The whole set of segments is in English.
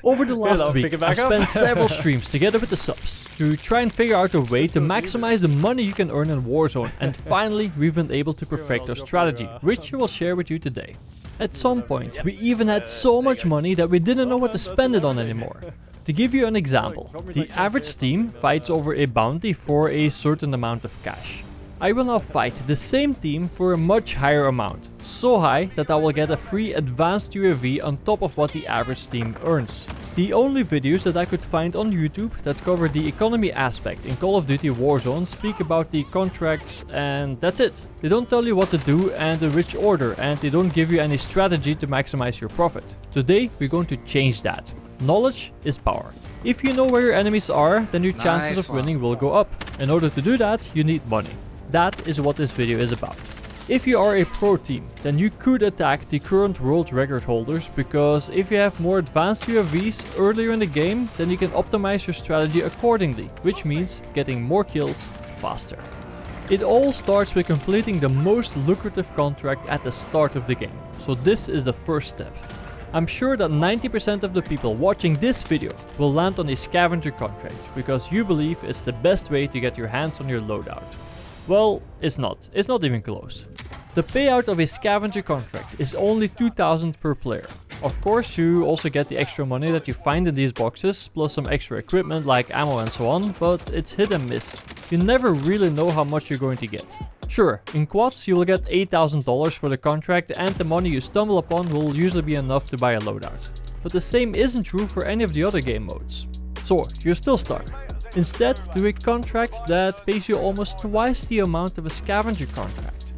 Over the last week, I've up. spent several streams together with the subs to try and figure out a way to maximize the money you can earn in Warzone, and finally we've been able to perfect our strategy, which I will share with you today. At some point, we even had so much money that we didn't know what to spend it on anymore. To give you an example, the average team fights over a bounty for a certain amount of cash. I will now fight the same team for a much higher amount, so high that I will get a free advanced UAV on top of what the average team earns. The only videos that I could find on YouTube that cover the economy aspect in Call of Duty Warzone speak about the contracts, and that's it. They don't tell you what to do and in which order, and they don't give you any strategy to maximize your profit. Today we're going to change that. Knowledge is power. If you know where your enemies are, then your chances of winning will go up. In order to do that, you need money. That is what this video is about. If you are a pro team, then you could attack the current world record holders, because if you have more advanced UAVs earlier in the game, then you can optimize your strategy accordingly, which means getting more kills faster. It all starts with completing the most lucrative contract at the start of the game, so this is the first step. I'm sure that 90% of the people watching this video will land on a scavenger contract, because you believe it's the best way to get your hands on your loadout. Well, it's not even close. The payout of a scavenger contract is only 2,000 per player. Of course, you also get the extra money that you find in these boxes, plus some extra equipment like ammo and so on, but it's hit and miss. You never really know how much you're going to get. Sure, in quads you will get $8,000 for the contract, and the money you stumble upon will usually be enough to buy a loadout. But the same isn't true for any of the other game modes. So, you're still stuck. Instead, do a contract that pays you almost twice the amount of a scavenger contract.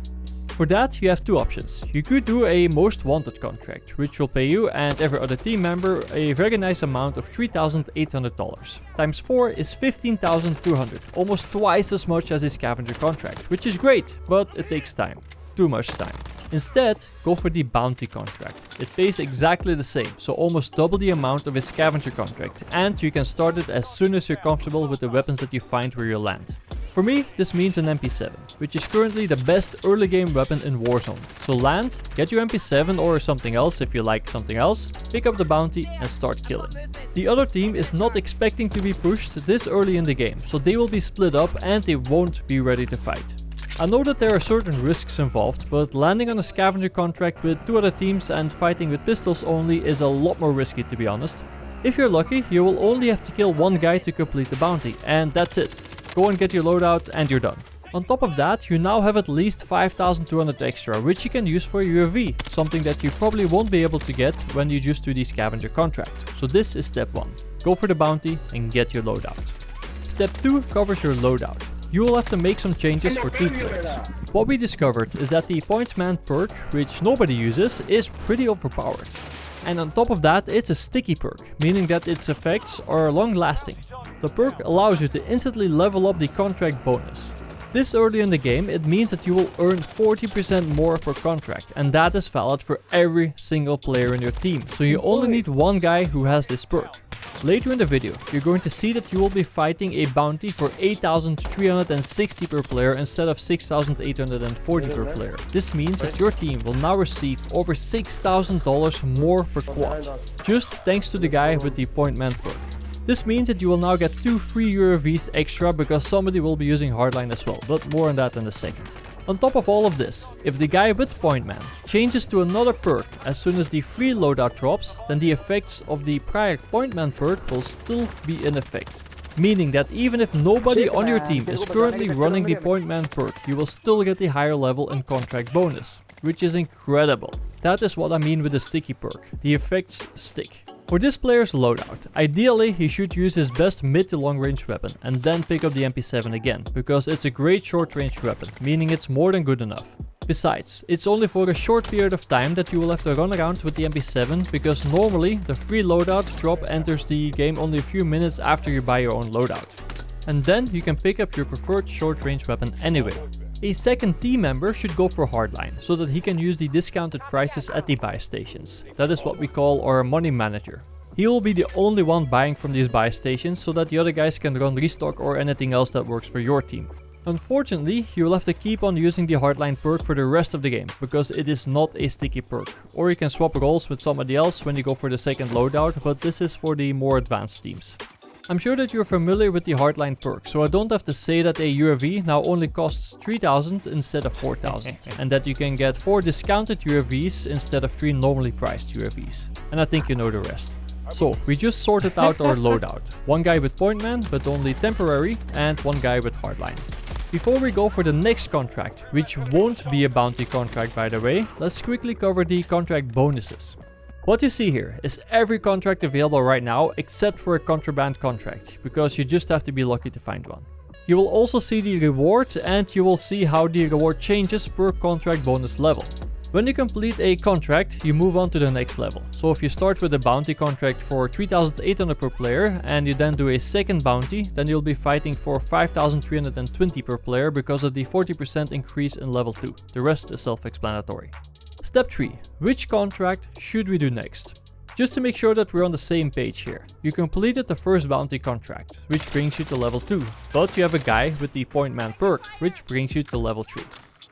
For that, you have two options. You could do a most wanted contract, which will pay you and every other team member a very nice amount of $3,800. Times 4 is $15,200, almost twice as much as a scavenger contract, which is great, but it takes time. Too much time. Instead, go for the bounty contract. It pays exactly the same, so almost double the amount of a scavenger contract, and you can start it as soon as you're comfortable with the weapons that you find where you land. For me, this means an MP7, which is currently the best early game weapon in Warzone. So land, get your MP7 or something else if you like something else, pick up the bounty and start killing. The other team is not expecting to be pushed this early in the game, so they will be split up and they won't be ready to fight. I know that there are certain risks involved, but landing on a scavenger contract with two other teams and fighting with pistols only is a lot more risky, to be honest. If you're lucky, you will only have to kill one guy to complete the bounty, and that's it. Go and get your loadout and you're done. On top of that, you now have at least 5,200 extra, which you can use for UAV, something that you probably won't be able to get when you just do the scavenger contract. So this is step 1. Go for the bounty and get your loadout. Step 2 covers your loadout. You will have to make some changes for 2 players. What we discovered is that the Pointman perk, which nobody uses, is pretty overpowered. And on top of that, it's a sticky perk, meaning that its effects are long lasting. The perk allows you to instantly level up the contract bonus. This early in the game, it means that you will earn 40% more per contract, and that is valid for every single player in your team, so you only need one guy who has this perk. Later in the video, you're going to see that you will be fighting a bounty for 8,360 per player instead of 6,840 per player. This means that your team will now receive over $6,000 more per quad, just thanks to the guy with the Pointman perk. This means that you will now get 2 free UAVs extra because somebody will be using hardline as well, but more on that in a second. On top of all of this, if the guy with Pointman changes to another perk as soon as the free loadout drops, then the effects of the prior Pointman perk will still be in effect. Meaning that even if nobody on your team is currently running the Pointman perk, you will still get the higher level and contract bonus, which is incredible. That is what I mean with the sticky perk. The effects stick. For this player's loadout, ideally he should use his best mid to long range weapon and then pick up the MP7 again, because it's a great short range weapon, meaning it's more than good enough. Besides, it's only for a short period of time that you will have to run around with the MP7, because normally the free loadout drop enters the game only a few minutes after you buy your own loadout. And then you can pick up your preferred short range weapon anyway. A second team member should go for hardline, so that he can use the discounted prices at the buy stations. That is what we call our money manager. He will be the only one buying from these buy stations, so that the other guys can run restock or anything else that works for your team. Unfortunately, you will have to keep on using the hardline perk for the rest of the game, because it is not a sticky perk. Or you can swap roles with somebody else when you go for the second loadout, but this is for the more advanced teams. I'm sure that you're familiar with the hardline perk, so I don't have to say that a UAV now only costs 3000 instead of 4000, and that you can get 4 discounted UAVs instead of 3 normally priced UAVs. And I think you know the rest. So, we just sorted out our loadout. One guy with point man, but only temporary, and one guy with hardline. Before we go for the next contract, which won't be a bounty contract by the way, let's quickly cover the contract bonuses. What you see here is every contract available right now except for a contraband contract, because you just have to be lucky to find one. You will also see the rewards, and you will see how the reward changes per contract bonus level. When you complete a contract, you move on to the next level. So if you start with a bounty contract for 3800 per player and you then do a second bounty, then you'll be fighting for 5320 per player because of the 40% increase in level 2. The rest is self-explanatory. Step 3. Which contract should we do next? Just to make sure that we're on the same page here. You completed the first bounty contract, which brings you to level 2. But you have a guy with the point man perk, which brings you to level 3.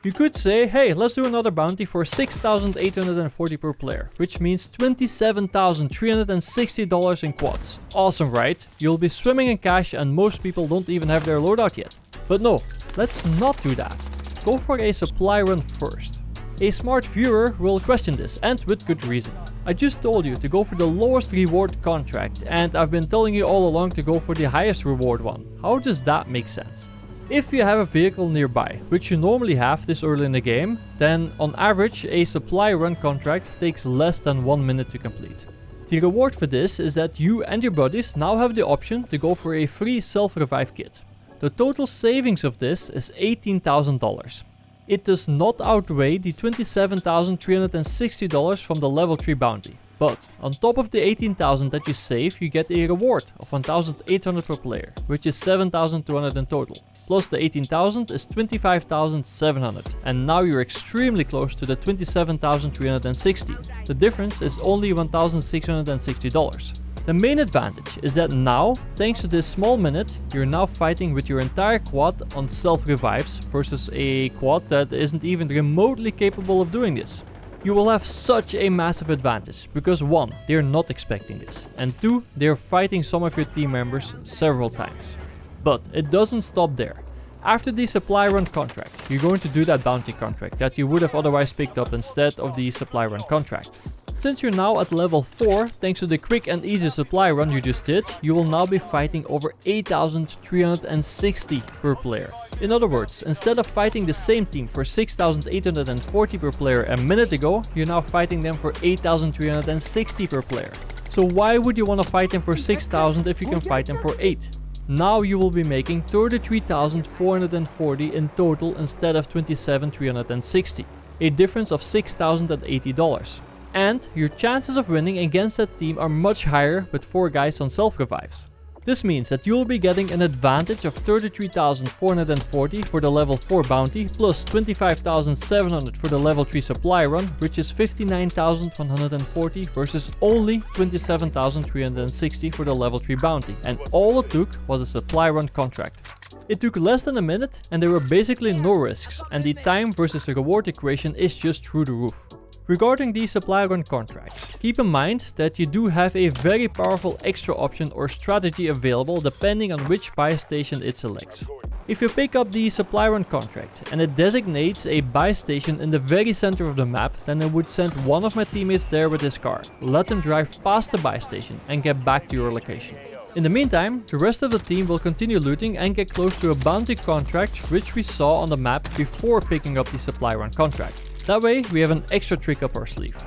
You could say, hey, let's do another bounty for 6840 per player, which means $27,360 in quads. Awesome, right? You'll be swimming in cash and most people don't even have their loadout yet. But no, let's not do that. Go for a supply run first. A smart viewer will question this, and with good reason. I just told you to go for the lowest reward contract, and I've been telling you all along to go for the highest reward one. How does that make sense? If you have a vehicle nearby, which you normally have this early in the game, then on average a supply run contract takes less than 1 minute to complete. The reward for this is that you and your buddies now have the option to go for a free self-revive kit. The total savings of this is $18,000. It does not outweigh the $27,360 from the level 3 bounty. But on top of the 18,000 that you save, you get a reward of 1,800 per player, which is 7,200 in total. Plus the 18,000 is 25,700, and now you're extremely close to the 27,360. The difference is only $1,660. The main advantage is that now, thanks to this small minute, you're now fighting with your entire quad on self-revives versus a quad that isn't even remotely capable of doing this. You will have such a massive advantage because 1, they're not expecting this, and 2, they're fighting some of your team members several times. But it doesn't stop there. After the supply run contract, you're going to do that bounty contract that you would have otherwise picked up instead of the supply run contract. Since you're now at level 4, thanks to the quick and easy supply run you just did, you will now be fighting over 8,360 per player. In other words, instead of fighting the same team for 6,840 per player a minute ago, you're now fighting them for 8,360 per player. So why would you want to fight them for 6,000 if you can fight them for 8? Now you will be making 33,440 in total instead of 27,360, a difference of $6,080. And your chances of winning against that team are much higher with 4 guys on self-revives. This means that you'll be getting an advantage of 33,440 for the level 4 bounty plus 25,700 for the level 3 supply run, which is 59,140 versus only 27,360 for the level 3 bounty, and all it took was a supply run contract. It took less than a minute and there were basically no risks, and the time versus reward equation is just through the roof. Regarding the supply run contracts, keep in mind that you do have a very powerful extra option or strategy available depending on which buy station it selects. If you pick up the supply run contract and it designates a buy station in the very center of the map, then I would send one of my teammates there with his car, let them drive past the buy station and get back to your location. In the meantime, the rest of the team will continue looting and get close to a bounty contract which we saw on the map before picking up the supply run contract. That way, we have an extra trick up our sleeve.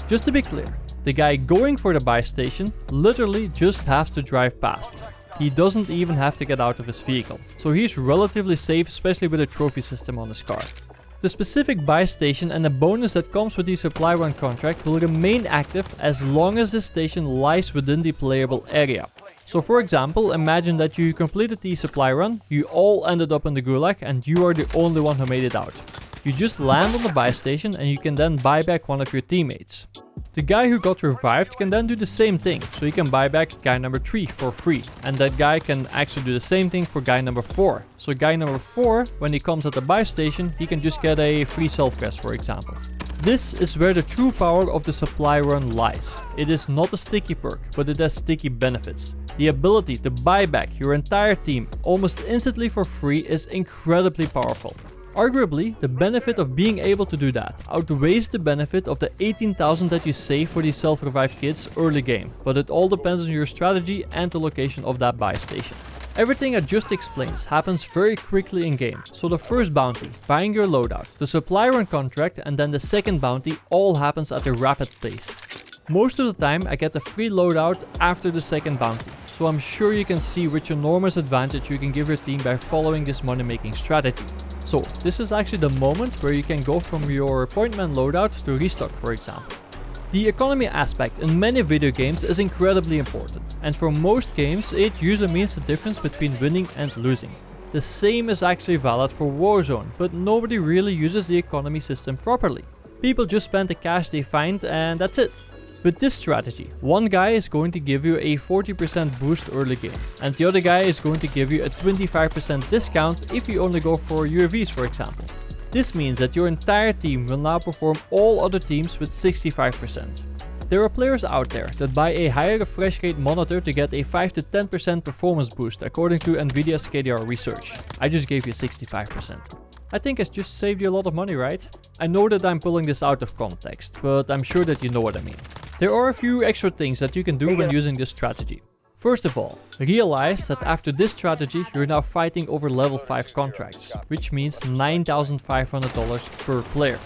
Just to be clear, the guy going for the buy station literally just has to drive past. He doesn't even have to get out of his vehicle, so he's relatively safe, especially with a trophy system on his car. The specific buy station and the bonus that comes with the supply run contract will remain active as long as the station lies within the playable area. So for example, imagine that you completed the supply run, you all ended up in the gulag and you are the only one who made it out. You just land on the buy station and you can then buy back one of your teammates. The guy who got revived can then do the same thing, so he can buy back guy number 3 for free. And that guy can actually do the same thing for guy number 4. So guy number 4, when he comes at the buy station, he can just get a free self-rest, for example. This is where the true power of the supply run lies. It is not a sticky perk, but it has sticky benefits. The ability to buy back your entire team almost instantly for free is incredibly powerful. Arguably, the benefit of being able to do that outweighs the benefit of the 18,000 that you save for these self-revive kits early game, but it all depends on your strategy and the location of that buy station. Everything I just explained happens very quickly in game, so the first bounty, buying your loadout, the supply run contract and then the second bounty all happens at a rapid pace. Most of the time I get the free loadout after the second bounty, so I'm sure you can see which enormous advantage you can give your team by following this money making strategy. So this is actually the moment where you can go from your point man loadout to restock, for example. The economy aspect in many video games is incredibly important, and for most games it usually means the difference between winning and losing. The same is actually valid for Warzone, but nobody really uses the economy system properly. People just spend the cash they find and that's it. With this strategy, one guy is going to give you a 40% boost early game, and the other guy is going to give you a 25% discount if you only go for UAVs, for example. This means that your entire team will now perform all other teams with 65%. There are players out there that buy a higher refresh rate monitor to get a 5 to 10% performance boost according to Nvidia's KDR research. I just gave you 65%. I think I just saved you a lot of money, right? I know that I'm pulling this out of context, but I'm sure that you know what I mean. There are a few extra things that you can do when using this strategy. First of all, realize that after this strategy you're now fighting over level 5 contracts, which means $9,500 per player,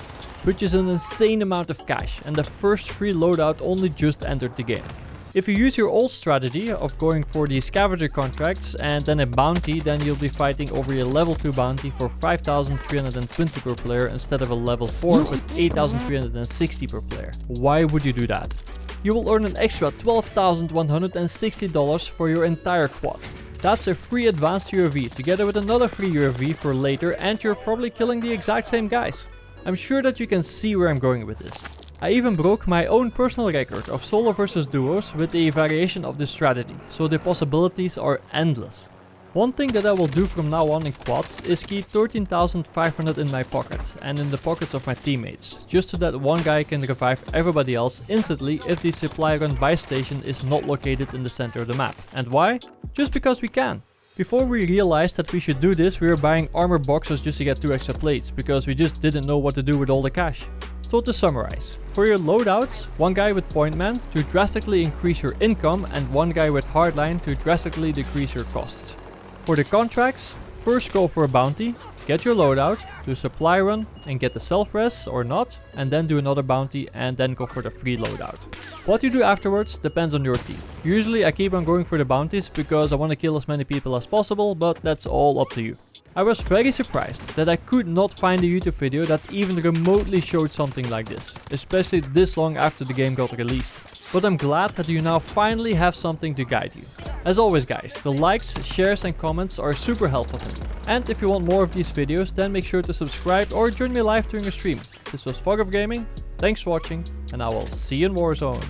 which is an insane amount of cash, and the first free loadout only just entered the game. If you use your old strategy of going for the scavenger contracts and then a bounty, then you'll be fighting over a level 2 bounty for 5,320 per player instead of a level 4 with 8,360 per player. Why would you do that? You will earn an extra $12,160 for your entire quad. That's a free advanced UAV together with another free UAV for later, and you're probably killing the exact same guys. I'm sure that you can see where I'm going with this. I even broke my own personal record of solo versus duos with a variation of this strategy, so the possibilities are endless. One thing that I will do from now on in quads is keep 13,500 in my pocket and in the pockets of my teammates, just so that one guy can revive everybody else instantly if the supply run buy station is not located in the center of the map. And why? Just because we can. Before we realized that we should do this, we were buying armor boxes just to get 2 extra plates, because we just didn't know what to do with all the cash. So to summarize, for your loadouts, one guy with point man to drastically increase your income and one guy with hardline to drastically decrease your costs. For the contracts, first go for a bounty, get your loadout, do a supply run and get the self-res or not, and then do another bounty and then go for the free loadout. What you do afterwards depends on your team. Usually I keep on going for the bounties because I want to kill as many people as possible, but that's all up to you. I was very surprised that I could not find a YouTube video that even remotely showed something like this, especially this long after the game got released. But I'm glad that you now finally have something to guide you. As always guys, the likes, shares and comments are super helpful to me. And if you want more of these videos, then make sure to subscribe or join me live during a stream. This was Fog of Gaming, thanks for watching, and I will see you in Warzone.